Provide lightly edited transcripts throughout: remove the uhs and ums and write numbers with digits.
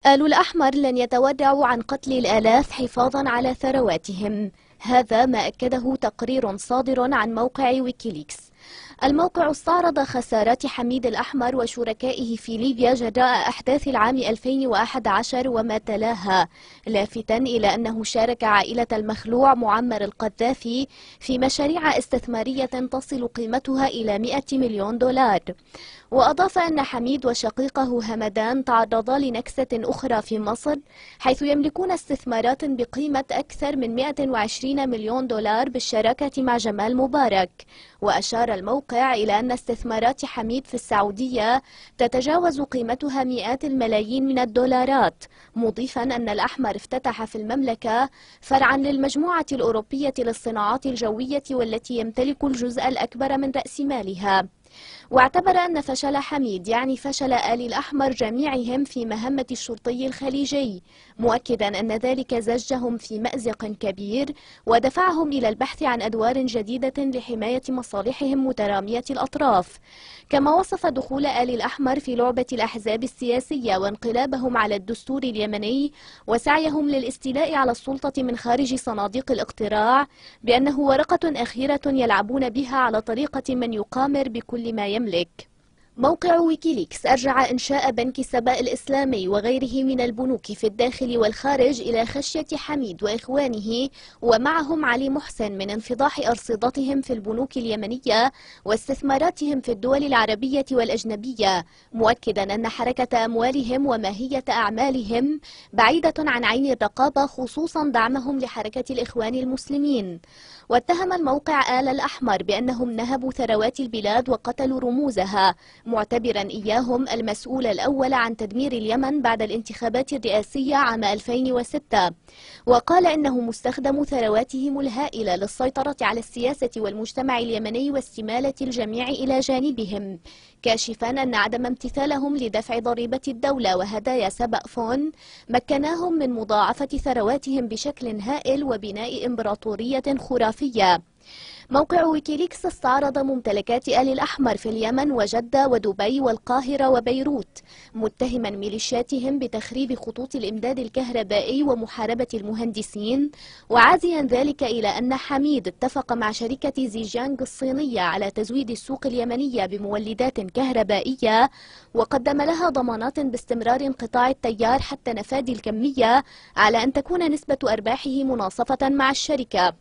آل الأحمر لن يتورعوا عن قتل الآلاف حفاظا على ثرواتهم. هذا ما أكده تقرير صادر عن موقع ويكيليكس. الموقع استعرض خسارات حميد الأحمر وشركائه في ليبيا جراء أحداث العام 2011 وما تلاها، لافتا إلى أنه شارك عائلة المخلوع معمر القذافي في مشاريع استثمارية تصل قيمتها إلى 100 مليون دولار. وأضاف أن حميد وشقيقه همدان تعرضا لنكسة أخرى في مصر، حيث يملكون استثمارات بقيمة أكثر من 120 مليون دولار بالشراكة مع جمال مبارك. وأشار الموقع إلى أن استثمارات حميد في السعودية تتجاوز قيمتها مئات الملايين من الدولارات، مضيفا أن الأحمر افتتح في المملكة فرعا للمجموعة الأوروبية للصناعات الجوية والتي يمتلك الجزء الأكبر من رأس مالها. واعتبر أن فشل حميد يعني فشل آل الأحمر جميعهم في مهمة الشرطي الخليجي، مؤكدا أن ذلك زجهم في مأزق كبير ودفعهم إلى البحث عن أدوار جديدة لحماية مصالحهم مترامية الأطراف. كما وصف دخول آل الأحمر في لعبة الأحزاب السياسية وانقلابهم على الدستور اليمني وسعيهم للاستيلاء على السلطة من خارج صناديق الاقتراع بأنه ورقة أخيرة يلعبون بها على طريقة من يقامر بكل ما يملك. موقع ويكيليكس أرجع إنشاء بنك سبأ الإسلامي وغيره من البنوك في الداخل والخارج إلى خشية حميد وإخوانه ومعهم علي محسن من انفضاح أرصدتهم في البنوك اليمنية واستثماراتهم في الدول العربية والأجنبية، مؤكدا أن حركة أموالهم وماهية أعمالهم بعيدة عن عين الرقابة، خصوصا دعمهم لحركة الإخوان المسلمين. واتهم الموقع آل الأحمر بأنهم نهبوا ثروات البلاد وقتلوا رموزها، معتبرا إياهم المسؤول الأول عن تدمير اليمن بعد الانتخابات الرئاسية عام 2006. وقال إنهم استخدموا ثرواتهم الهائلة للسيطرة على السياسة والمجتمع اليمني واستمالة الجميع إلى جانبهم، كاشفا أن عدم امتثالهم لدفع ضريبة الدولة وهدايا سبأ فون مكناهم من مضاعفة ثرواتهم بشكل هائل وبناء إمبراطورية خرافية. موقع ويكيليكس استعرض ممتلكات آل الأحمر في اليمن وجدة ودبي والقاهرة وبيروت، متهما ميليشياتهم بتخريب خطوط الإمداد الكهربائي ومحاربة المهندسين، وعازيا ذلك إلى أن حميد اتفق مع شركة زيجيانغ الصينية على تزويد السوق اليمنية بمولدات كهربائية، وقدم لها ضمانات باستمرار انقطاع التيار حتى نفاذ الكمية على أن تكون نسبة أرباحه مناصفة مع الشركة.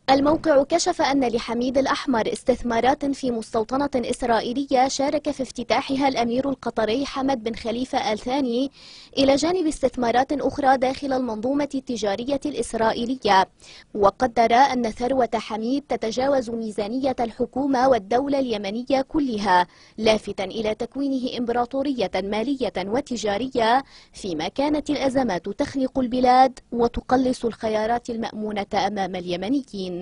الموقع كشف أن لحميد الأحمر استثمارات في مستوطنة إسرائيلية شارك في افتتاحها الأمير القطري حمد بن خليفة آل ثاني، إلى جانب استثمارات أخرى داخل المنظومة التجارية الإسرائيلية. وقدر أن ثروة حميد تتجاوز ميزانية الحكومة والدولة اليمنية كلها، لافتا إلى تكوينه إمبراطورية مالية وتجارية فيما كانت الأزمات تخنق البلاد وتقلص الخيارات المأمونة أمام اليمنيين.